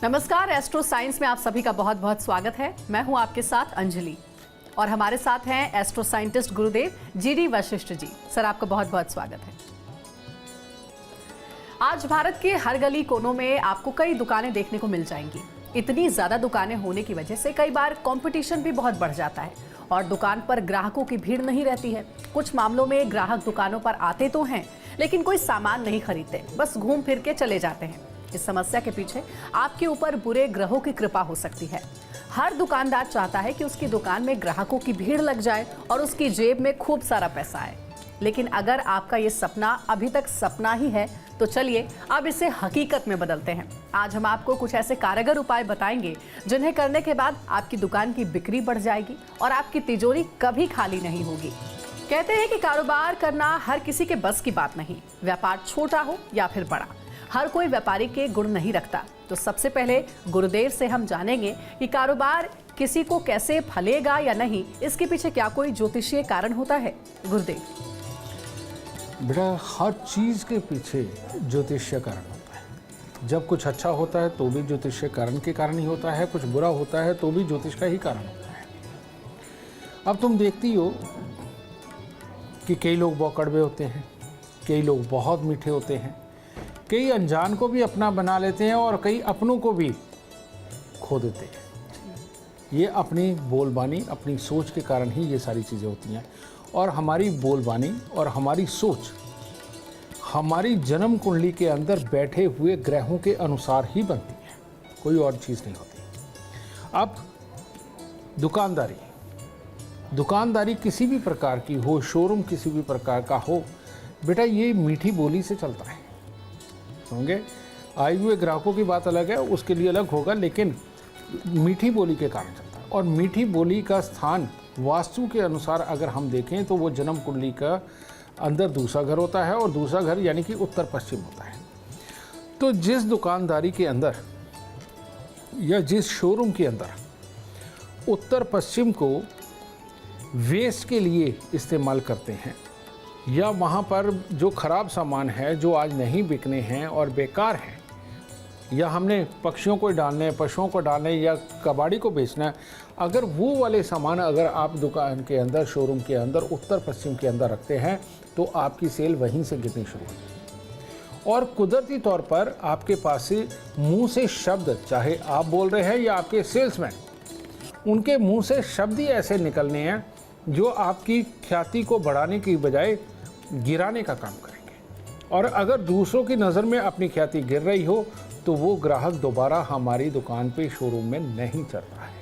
नमस्कार, astro science में आप सभी का बहुत बहुत स्वागत है। मैं हूं आपके साथ अंजलि और हमारे साथ हैं एस्ट्रो साइंटिस्ट गुरुदेव जीडी वशिष्ठ जी। सर, आपका बहुत बहुत स्वागत है। आज भारत के हर गली कोनों में आपको कई दुकानें देखने को मिल जाएंगी। इतनी ज्यादा दुकानें होने की वजह से कई बार कंपटीशन भी बहुत बढ़ जाता है और दुकान पर ग्राहकों की भीड़ नहीं रहती है। कुछ मामलों में ग्राहक दुकानों पर आते तो हैं, लेकिन कोई सामान नहीं खरीदते, बस घूम फिर के चले जाते हैं। इस समस्या के पीछे आपके ऊपर बुरे ग्रहों की कृपा हो सकती है। हर दुकानदार चाहता है कि उसकी दुकान में ग्राहकों की भीड़ लग जाए और उसकी जेब में खूब सारा पैसा आए। लेकिन अगर आपका ये सपना अभी तक सपना ही है तो चलिए अब इसे हकीकत में बदलते हैं। आज हम आपको कुछ ऐसे कारगर उपाय बताएंगे जिन्हें करने के बाद आपकी दुकान की बिक्री बढ़ जाएगी और आपकी तिजोरी कभी खाली नहीं होगी। कहते हैं कि कारोबार करना हर किसी के बस की बात नहीं, व्यापार छोटा हो या फिर बड़ा, हर कोई व्यापारी के गुण नहीं रखता। तो सबसे पहले गुरुदेव से हम जानेंगे कि कारोबार किसी को कैसे फलेगा या नहीं, इसके पीछे क्या कोई ज्योतिषीय कारण होता है। गुरुदेव, बेटा, हर चीज़ के पीछे ज्योतिषीय कारण होता है। जब कुछ अच्छा होता है तो भी ज्योतिषीय कारण के कारण ही होता है, कुछ बुरा होता है तो भी ज्योतिष का ही कारण होता है। अब तुम देखती हो कि कई लोग बहुत कड़वे होते हैं, कई लोग बहुत मीठे होते हैं, कई अनजान को भी अपना बना लेते हैं और कई अपनों को भी खो देते हैं। ये अपनी बोलबानी, अपनी सोच के कारण ही ये सारी चीज़ें होती हैं। और हमारी बोलबानी और हमारी सोच हमारी जन्म कुंडली के अंदर बैठे हुए ग्रहों के अनुसार ही बनती है, कोई और चीज़ नहीं होती। अब दुकानदारी किसी भी प्रकार की हो, शोरूम किसी भी प्रकार का हो, बेटा ये मीठी बोली से चलता है। होंगे आए हुए ग्राहकों की बात अलग है, उसके लिए अलग होगा, लेकिन मीठी बोली के कारण चलता है। और मीठी बोली का स्थान वास्तु के अनुसार अगर हम देखें तो वो जन्म कुंडली का अंदर दूसरा घर होता है और दूसरा घर यानी कि उत्तर पश्चिम होता है। तो जिस दुकानदारी के अंदर या जिस शोरूम के अंदर उत्तर पश्चिम को वेस्ट के लिए इस्तेमाल करते हैं या वहाँ पर जो ख़राब सामान है जो आज नहीं बिकने हैं और बेकार हैं, या हमने पक्षियों को डालने, पशुओं को डालने या कबाड़ी को बेचना है, अगर वो वाले सामान अगर आप दुकान के अंदर, शोरूम के अंदर उत्तर पश्चिम के अंदर रखते हैं तो आपकी सेल वहीं से गिरनी शुरू होगी। और कुदरती तौर पर आपके पास से मुँह से शब्द, चाहे आप बोल रहे हैं या आपके सेल्समैन, उनके मुँह से शब्द ही ऐसे निकलने हैं जो आपकी ख्याति को बढ़ाने की बजाय गिराने का काम करेंगे। और अगर दूसरों की नज़र में अपनी ख्याति गिर रही हो तो वो ग्राहक दोबारा हमारी दुकान पे, शोरूम में नहीं चलता है।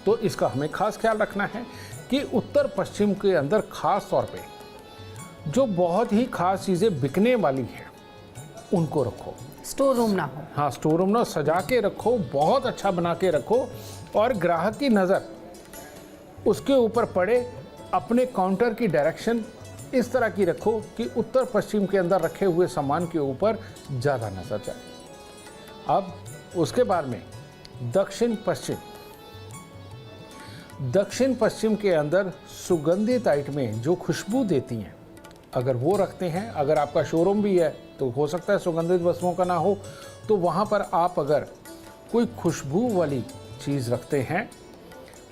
तो इसका हमें खास ख्याल रखना है कि उत्तर पश्चिम के अंदर खास तौर पे जो बहुत ही खास चीज़ें बिकने वाली हैं उनको रखो। स्टोर रूम ना हो। हाँ, स्टोर रूम ना, सजा के रखो, बहुत अच्छा बना के रखो और ग्राहक की नज़र उसके ऊपर पड़े। अपने काउंटर की डायरेक्शन इस तरह की रखो कि उत्तर पश्चिम के अंदर रखे हुए सामान के ऊपर ज़्यादा नजर जाए। अब उसके बाद में दक्षिण पश्चिम के अंदर सुगंधित आइटमें जो खुशबू देती हैं, अगर वो रखते हैं, अगर आपका शोरूम भी है तो हो सकता है सुगंधित वस्तुओं का ना हो, तो वहाँ पर आप अगर कोई खुशबू वाली चीज़ रखते हैं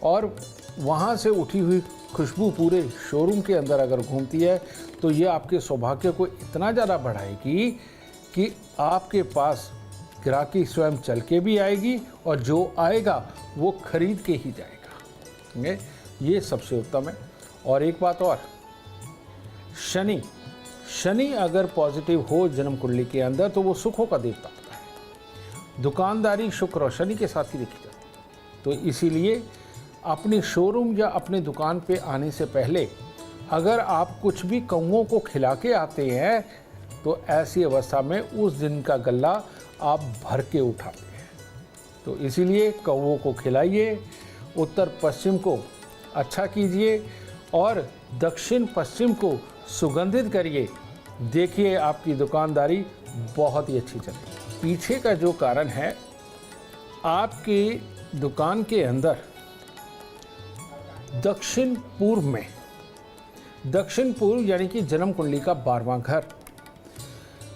और वहाँ से उठी हुई खुशबू पूरे शोरूम के अंदर अगर घूमती है तो ये आपके सौभाग्य को इतना ज़्यादा बढ़ाएगी कि आपके पास ग्राहकी स्वयं चल के भी आएगी और जो आएगा वो खरीद के ही जाएगा। ये सबसे उत्तम है। और एक बात और, शनि अगर पॉजिटिव हो जन्म कुंडली के अंदर तो वो सुखों का देवता होता है। दुकानदारी शुक्र और शनि के साथ ही देखी जाती है। तो इसीलिए अपने शोरूम या अपने दुकान पे आने से पहले अगर आप कुछ भी कौओं को खिला के आते हैं तो ऐसी अवस्था में उस दिन का गल्ला आप भर के उठाते हैं। तो इसीलिए कौओं को खिलाइए, उत्तर पश्चिम को अच्छा कीजिए और दक्षिण पश्चिम को सुगंधित करिए। देखिए आपकी दुकानदारी बहुत ही अच्छी चलेगी। पीछे का जो कारण है, आपकी दुकान के अंदर दक्षिण पूर्व यानी कि जन्म कुंडली का 12वां घर,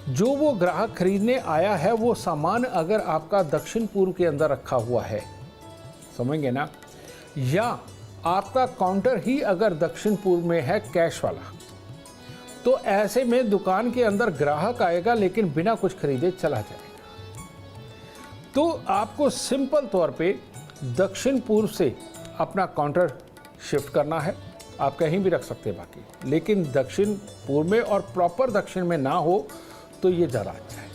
जो वो ग्राहक खरीदने आया है वो सामान अगर आपका दक्षिण पूर्व के अंदर रखा हुआ है, समझेंगे ना, या आपका काउंटर ही अगर दक्षिण पूर्व में है कैश वाला, तो ऐसे में दुकान के अंदर ग्राहक आएगा लेकिन बिना कुछ खरीदे चला जाएगा। तो आपको सिंपल तौर पे दक्षिण पूर्व से अपना काउंटर शिफ्ट करना है। आप कहीं भी रख सकते हैं बाकी, लेकिन दक्षिण पूर्व में और प्रॉपर दक्षिण में ना हो तो ये ज़्यादा अच्छा है,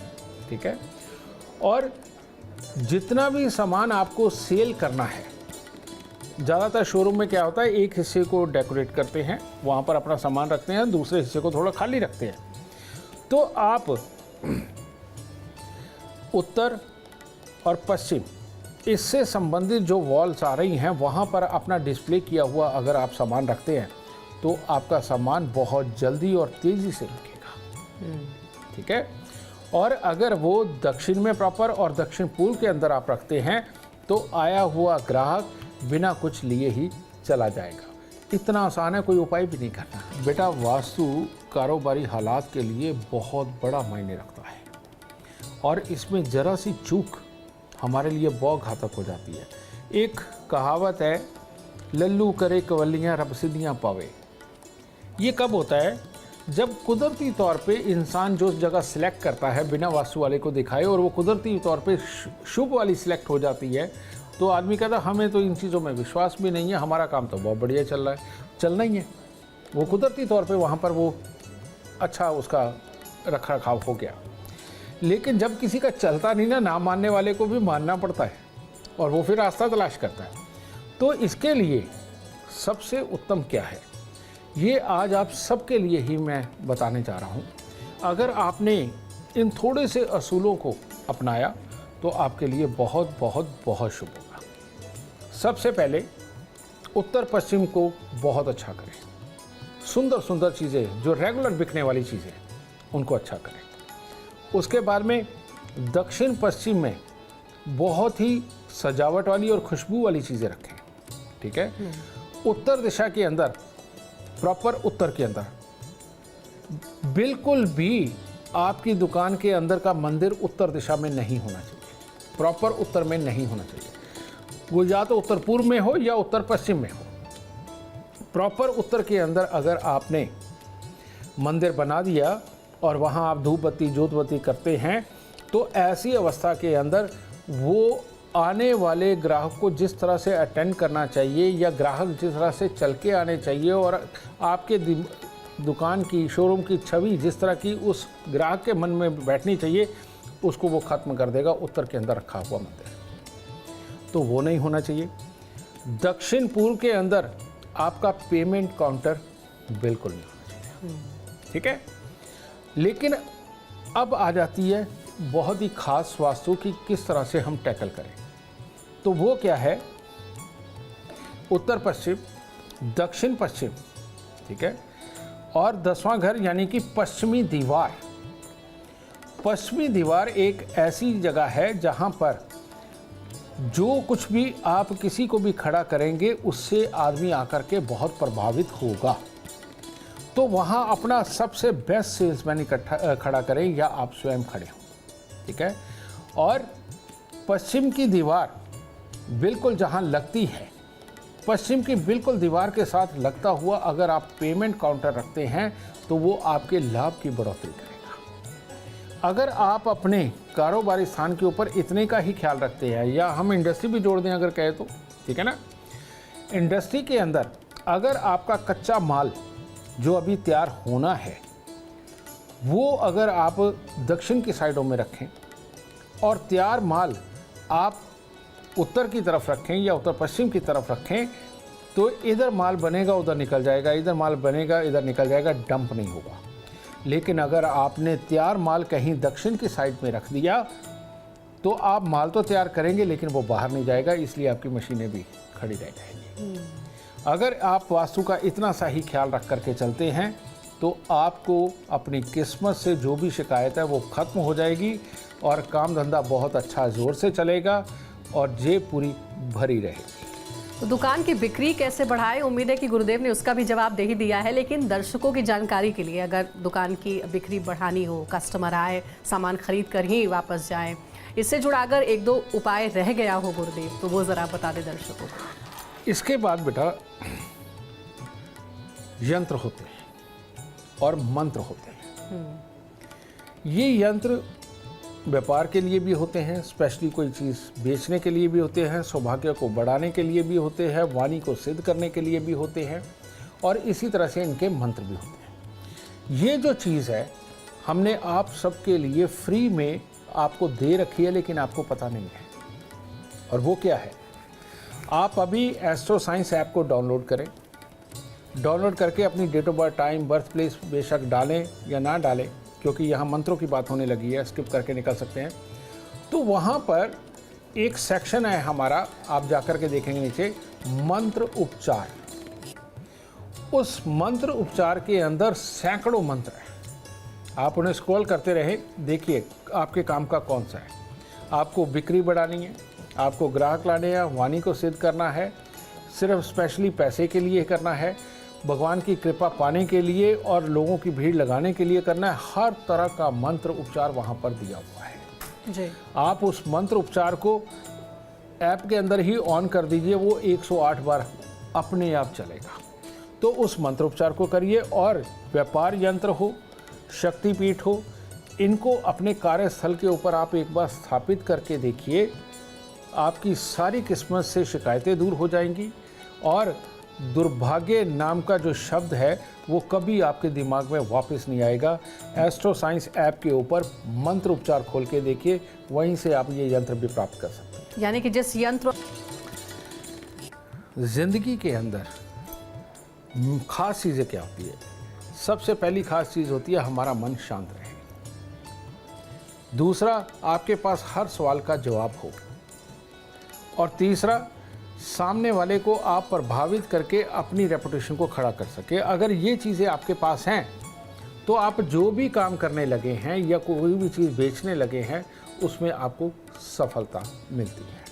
ठीक है। और जितना भी सामान आपको सेल करना है, ज़्यादातर शोरूम में क्या होता है, एक हिस्से को डेकोरेट करते हैं, वहाँ पर अपना सामान रखते हैं, दूसरे हिस्से को थोड़ा खाली रखते हैं। तो आप उत्तर और पश्चिम इससे संबंधित जो वॉल्स आ रही हैं वहाँ पर अपना डिस्प्ले किया हुआ अगर आप सामान रखते हैं तो आपका सामान बहुत जल्दी और तेज़ी से बिकेगा, ठीक है। और अगर वो दक्षिण में प्रॉपर और दक्षिण पूर्व के अंदर आप रखते हैं तो आया हुआ ग्राहक बिना कुछ लिए ही चला जाएगा। इतना आसान है, कोई उपाय भी नहीं करना। बेटा, वास्तु कारोबारी हालात के लिए बहुत बड़ा मायने रखता है और इसमें ज़रा सी चूक हमारे लिए बहुत घातक हो जाती है। एक कहावत है, लल्लू करे कवलियाँ रब सिद्धियाँ पावे। ये कब होता है? जब कुदरती तौर पे इंसान जो जगह सिलेक्ट करता है बिना वास्तु वाले को दिखाए और वो कुदरती तौर पे शुभ वाली सिलेक्ट हो जाती है, तो आदमी कहता है हमें तो इन चीज़ों में विश्वास भी नहीं है, हमारा काम तो बहुत बढ़िया चल रहा है। चलना ही है, वो कुदरती तौर पे वहाँ पर वो अच्छा उसका रख रखाव हो गया। लेकिन जब किसी का चलता नहीं ना मानने वाले को भी मानना पड़ता है और वो फिर रास्ता तलाश करता है। तो इसके लिए सबसे उत्तम क्या है, ये आज आप सबके लिए ही मैं बताने जा रहा हूँ। अगर आपने इन थोड़े से असूलों को अपनाया तो आपके लिए बहुत बहुत बहुत शुभ होगा। सबसे पहले उत्तर पश्चिम को बहुत अच्छा करें। सुंदर सुंदर चीज़ें जो रेगुलर बिकने वाली चीज़ें उनको अच्छा करें। उसके बाद में दक्षिण पश्चिम में बहुत ही सजावट वाली और खुशबू वाली चीज़ें रखें, ठीक है। उत्तर दिशा के अंदर, प्रॉपर उत्तर के अंदर बिल्कुल भी आपकी दुकान के अंदर का मंदिर उत्तर दिशा में नहीं होना चाहिए, प्रॉपर उत्तर में नहीं होना चाहिए। वो या तो उत्तर पूर्व में हो या उत्तर पश्चिम में हो। प्रॉपर उत्तर के अंदर अगर आपने मंदिर बना दिया और वहाँ आप धूप बत्ती जोत बत्ती करते हैं तो ऐसी अवस्था के अंदर वो आने वाले ग्राहक को जिस तरह से अटेंड करना चाहिए या ग्राहक जिस तरह से चल के आने चाहिए और आपके दुकान की, शोरूम की छवि जिस तरह की उस ग्राहक के मन में बैठनी चाहिए, उसको वो ख़त्म कर देगा उत्तर के अंदर रखा हुआ मंदिर। तो वो नहीं होना चाहिए। दक्षिण पूर्व के अंदर आपका पेमेंट काउंटर बिल्कुल नहीं होना चाहिए, ठीक है। लेकिन अब आ जाती है बहुत ही खास वास्तु की किस तरह से हम टैकल करें। तो वो क्या है, उत्तर पश्चिम, दक्षिण पश्चिम, ठीक है, और 10वां घर यानी कि पश्चिमी दीवार। पश्चिमी दीवार एक ऐसी जगह है जहां पर जो कुछ भी आप किसी को भी खड़ा करेंगे उससे आदमी आकर के बहुत प्रभावित होगा। तो वहाँ अपना सबसे बेस्ट सेल्समैन खड़ा करें या आप स्वयं खड़े हों, ठीक है। और पश्चिम की दीवार बिल्कुल जहाँ लगती है, पश्चिम की बिल्कुल दीवार के साथ लगता हुआ अगर आप पेमेंट काउंटर रखते हैं तो वो आपके लाभ की बढ़ोतरी करेगा। अगर आप अपने कारोबारी स्थान के ऊपर इतने का ही ख्याल रखते हैं, या हम इंडस्ट्री भी जोड़ दें अगर कहे तो, ठीक है ना। इंडस्ट्री के अंदर अगर आपका कच्चा माल जो अभी तैयार होना है वो अगर आप दक्षिण की साइडों में रखें और तैयार माल आप उत्तर की तरफ रखें या उत्तर पश्चिम की तरफ रखें, तो इधर माल बनेगा उधर निकल जाएगा, इधर माल बनेगा इधर निकल जाएगा, डंप नहीं होगा। लेकिन अगर आपने तैयार माल कहीं दक्षिण की साइड में रख दिया तो आप माल तो तैयार करेंगे लेकिन वो बाहर नहीं जाएगा, इसलिए आपकी मशीनें भी खड़ी रह जाएंगी। अगर आप वास्तु का इतना सा ही ख्याल रख करके चलते हैं तो आपको अपनी किस्मत से जो भी शिकायत है वो ख़त्म हो जाएगी और काम धंधा बहुत अच्छा ज़ोर से चलेगा और जेब पूरी भरी रहेगी। तो दुकान की बिक्री कैसे बढ़ाए, उम्मीद है कि गुरुदेव ने उसका भी जवाब दे ही दिया है। लेकिन दर्शकों की जानकारी के लिए, अगर दुकान की बिक्री बढ़ानी हो, कस्टमर आए, सामान खरीद कर ही वापस जाएं, इससे जुड़ा अगर एक दो उपाय रह गया हो गुरुदेव, तो वो ज़रा बता दें दर्शकों को। इसके बाद बेटा यंत्र होते हैं और मंत्र होते हैं। ये यंत्र व्यापार के लिए भी होते हैं, स्पेशली कोई चीज़ बेचने के लिए भी होते हैं, सौभाग्य को बढ़ाने के लिए भी होते हैं, वाणी को सिद्ध करने के लिए भी होते हैं, और इसी तरह से इनके मंत्र भी होते हैं। ये जो चीज़ है हमने आप सबके लिए फ्री में आपको दे रखी है, लेकिन आपको पता नहीं है। और वो क्या है, आप अभी एस्ट्रो साइंस ऐप को डाउनलोड करें। डाउनलोड करके अपनी date of birth, time, birth place बेशक डालें या ना डालें, क्योंकि यहाँ मंत्रों की बात होने लगी है, स्किप करके निकल सकते हैं। तो वहाँ पर एक सेक्शन है हमारा, आप जाकर के देखेंगे नीचे, मंत्र उपचार। उस मंत्र उपचार के अंदर सैकड़ों मंत्र हैं। आप उन्हें स्क्रॉल करते रहें, देखिए आपके काम का कौन सा है। आपको बिक्री बढ़ानी है, आपको ग्राहक लाने हैं, वाणी को सिद्ध करना है, सिर्फ स्पेशली पैसे के लिए करना है, भगवान की कृपा पाने के लिए और लोगों की भीड़ लगाने के लिए करना है। हर तरह का मंत्र उपचार वहाँ पर दिया हुआ है जी। आप उस मंत्र उपचार को ऐप के अंदर ही ऑन कर दीजिए, वो 108 बार अपने आप चलेगा। तो उस मंत्र उपचार को करिए, और व्यापार यंत्र हो, शक्तिपीठ हो, इनको अपने कार्यस्थल के ऊपर आप एक बार स्थापित करके देखिए। आपकी सारी किस्मत से शिकायतें दूर हो जाएंगी, और दुर्भाग्य नाम का जो शब्द है वो कभी आपके दिमाग में वापस नहीं आएगा। एस्ट्रो साइंस ऐप के ऊपर मंत्र उपचार खोल के देखिए, वहीं से आप ये यंत्र भी प्राप्त कर सकते हैं। यानी कि जिस यंत्र जिंदगी के अंदर खास चीज़ें क्या होती है, सबसे पहली खास चीज़ होती है हमारा मन शांत रहे। दूसरा, आपके पास हर सवाल का जवाब हो। और तीसरा, सामने वाले को आप प्रभावित करके अपनी रेपुटेशन को खड़ा कर सके। अगर ये चीज़ें आपके पास हैं तो आप जो भी काम करने लगे हैं या कोई भी चीज़ बेचने लगे हैं, उसमें आपको सफलता मिलती है।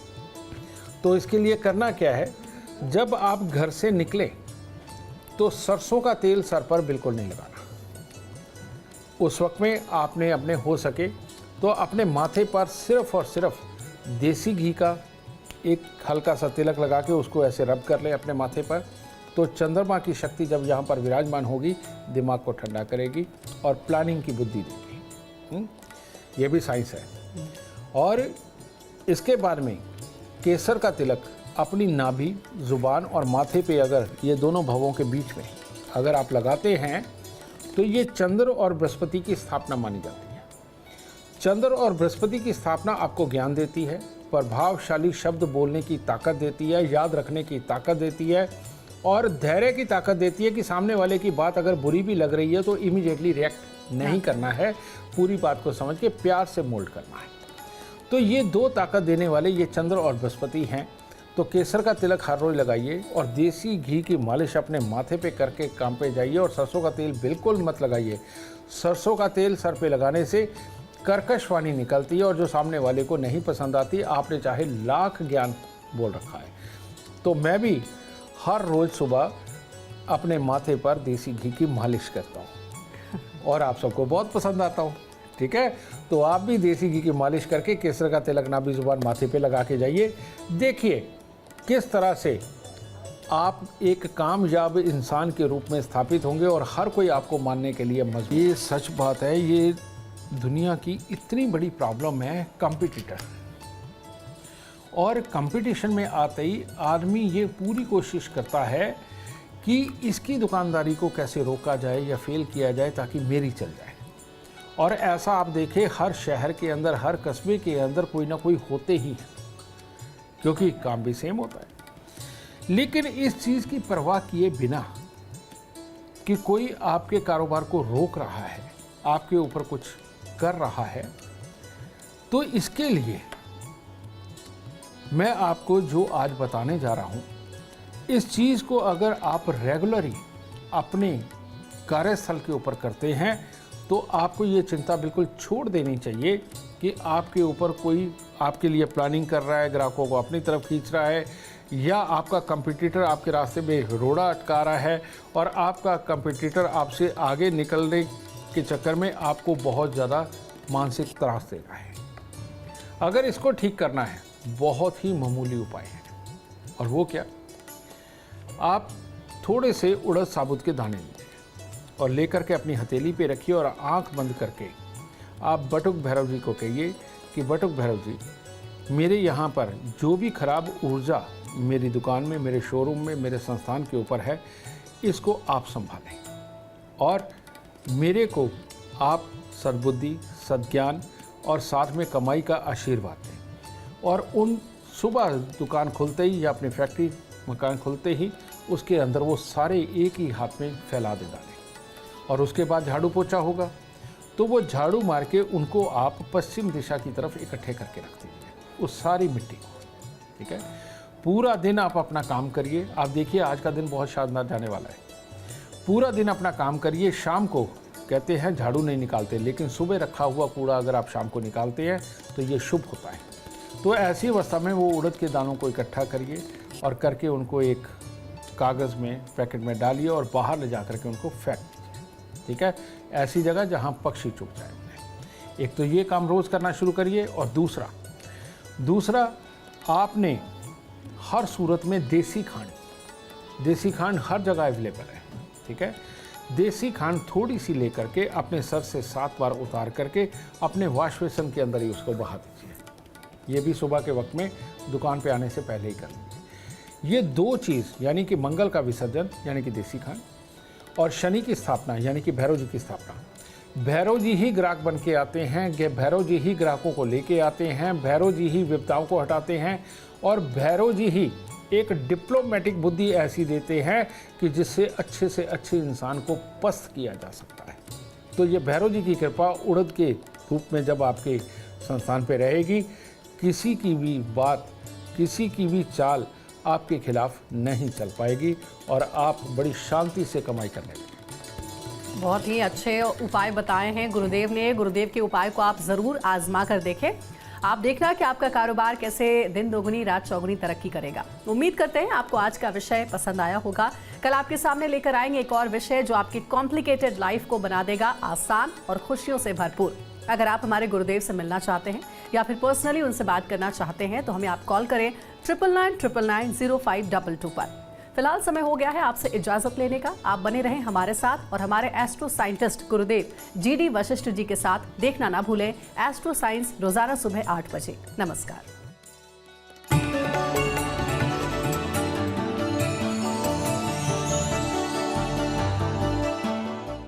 तो इसके लिए करना क्या है, जब आप घर से निकलें तो सरसों का तेल सर पर बिल्कुल नहीं लगाना। उस वक्त में आपने अपने हो सके तो अपने माथे पर सिर्फ और सिर्फ देसी घी का एक हल्का सा तिलक लगा के उसको ऐसे रब कर ले अपने माथे पर। तो चंद्रमा की शक्ति जब यहाँ पर विराजमान होगी, दिमाग को ठंडा करेगी और प्लानिंग की बुद्धि देगी। ये भी साइंस है। और इसके बाद में केसर का तिलक अपनी नाभि, जुबान और माथे पे, अगर ये दोनों भवों के बीच में अगर आप लगाते हैं तो ये चंद्र और बृहस्पति की स्थापना मानी जाती है। चंद्र और बृहस्पति की स्थापना आपको ज्ञान देती है, प्रभावशाली शब्द बोलने की ताकत देती है, याद रखने की ताकत देती है, और धैर्य की ताकत देती है कि सामने वाले की बात अगर बुरी भी लग रही है तो इमीडिएटली रिएक्ट नहीं करना है, पूरी बात को समझ के प्यार से मोल्ड करना है। तो ये दो ताकत देने वाले ये चंद्र और बृहस्पति हैं। तो केसर का तिलक हर रोज लगाइए और देसी घी की मालिश अपने माथे पे करके काम पे जाइए। और सरसों का तेल बिल्कुल मत लगाइए। सरसों का तेल सर पे लगाने से कर्कश वाणी निकलती है और जो सामने वाले को नहीं पसंद आती, आपने चाहे लाख ज्ञान बोल रखा है। तो मैं भी हर रोज़ सुबह अपने माथे पर देसी घी की मालिश करता हूँ और आप सबको बहुत पसंद आता हूँ। ठीक है, तो आप भी देसी घी की मालिश करके केसर का तिलक नाभि जुबान माथे पे लगा के जाइए। देखिए किस तरह से आप एक कामयाब इंसान के रूप में स्थापित होंगे और हर कोई आपको मानने के लिए मजबूर। ये सच बात है, ये दुनिया की इतनी बड़ी प्रॉब्लम है कंपटीटर। और कंपटीशन में आते ही आदमी ये पूरी कोशिश करता है कि इसकी दुकानदारी को कैसे रोका जाए या फेल किया जाए ताकि मेरी चल जाए। और ऐसा आप देखें हर शहर के अंदर, हर कस्बे के अंदर कोई ना कोई होते ही हैं, क्योंकि काम भी सेम होता है। लेकिन इस चीज़ की परवाह किए बिना कि कोई आपके कारोबार को रोक रहा है, आपके ऊपर कुछ कर रहा है, तो इसके लिए मैं आपको जो आज बताने जा रहा हूं, इस चीज़ को अगर आप रेगुलरली अपने कार्यस्थल के ऊपर करते हैं तो आपको ये चिंता बिल्कुल छोड़ देनी चाहिए कि आपके ऊपर कोई आपके लिए प्लानिंग कर रहा है, ग्राहकों को अपनी तरफ खींच रहा है, या आपका कंपटीटर आपके रास्ते में रोड़ा अटका रहा है और आपका कंपटीटर आपसे आगे निकलने के चक्कर में आपको बहुत ज़्यादा मानसिक त्रास दे रहा है। अगर इसको ठीक करना है, बहुत ही मामूली उपाय है। और वो क्या, आप थोड़े से उड़द साबुत के दाने लीजिए और लेकर के अपनी हथेली पे रखिए और आंख बंद करके आप बटुक भैरव जी को कहिए कि बटुक भैरव जी, मेरे यहाँ पर जो भी खराब ऊर्जा मेरी दुकान में, मेरे शोरूम में, मेरे संस्थान के ऊपर है, इसको आप संभालें और मेरे को आप सद्बुद्धि, सद्ज्ञान और साथ में कमाई का आशीर्वाद दें। और उन सुबह दुकान खुलते ही या अपनी फैक्ट्री मकान खुलते ही उसके अंदर वो सारे एक ही हाथ में फैला दे डालें। और उसके बाद झाड़ू पोछा होगा तो वो झाड़ू मार के उनको आप पश्चिम दिशा की तरफ इकट्ठे करके रख दीजिए, उस सारी मिट्टी को। ठीक है, पूरा दिन आप अपना काम करिए। आप देखिए आज का दिन बहुत शानदार जाने वाला है। पूरा दिन अपना काम करिए। शाम को कहते हैं झाड़ू नहीं निकालते, लेकिन सुबह रखा हुआ कूड़ा अगर आप शाम को निकालते हैं तो ये शुभ होता है। तो ऐसी अवस्था में वो उड़द के दानों को इकट्ठा करिए और करके उनको एक कागज़ में पैकेट में डालिए और बाहर ले जा करके उनको फेंक दीजिए। ठीक है, ऐसी जगह जहाँ पक्षी चुग जाए। एक तो ये काम रोज़ करना शुरू करिए। और दूसरा आपने हर सूरत में देसी खांड हर जगह अवेलेबल है। ठीक है, देसी खांड थोड़ी सी लेकर के अपने सर से 7 बार उतार करके अपने वॉश बेसिन के अंदर ही उसको बहा दीजिए। ये भी सुबह के वक्त में दुकान पे आने से पहले ही कर लीजिए। ये 2 चीज़ यानी कि मंगल का विसर्जन यानी कि देसी खांड और शनि की स्थापना यानी कि भैरव जी की स्थापना। भैरव जी ही ग्राहक बन के आते हैं, भैरव जी ही ग्राहकों को लेके आते हैं, भैरव जी ही विपदाओं को हटाते हैं और भैरव जी ही एक डिप्लोमेटिक बुद्धि ऐसी देते हैं कि जिससे अच्छे से अच्छे इंसान को पस्त किया जा सकता है। तो ये भैरव जी की कृपा उड़द के रूप में जब आपके संस्थान पे रहेगी, किसी की भी बात, किसी की भी चाल आपके खिलाफ नहीं चल पाएगी और आप बड़ी शांति से कमाई करने लगेंगे। बहुत ही अच्छे उपाय बताए हैं गुरुदेव ने। गुरुदेव के उपाय को आप ज़रूर आजमा कर देखें। आप देखना कि आपका कारोबार कैसे दिन दोगुनी रात चौगुनी तरक्की करेगा। उम्मीद करते हैं आपको आज का विषय पसंद आया होगा। कल आपके सामने लेकर आएंगे एक और विषय जो आपकी कॉम्प्लिकेटेड लाइफ को बना देगा आसान और खुशियों से भरपूर। अगर आप हमारे गुरुदेव से मिलना चाहते हैं या फिर पर्सनली उनसे बात करना चाहते हैं तो हमें आप कॉल करें 9999905222 पर। फिलहाल समय हो गया है आपसे इजाजत लेने का। आप बने रहें हमारे साथ और हमारे एस्ट्रो साइंटिस्ट गुरुदेव GD वशिष्ठ जी के साथ। देखना ना भूलें एस्ट्रो साइंस रोजाना सुबह 8 बजे। नमस्कार।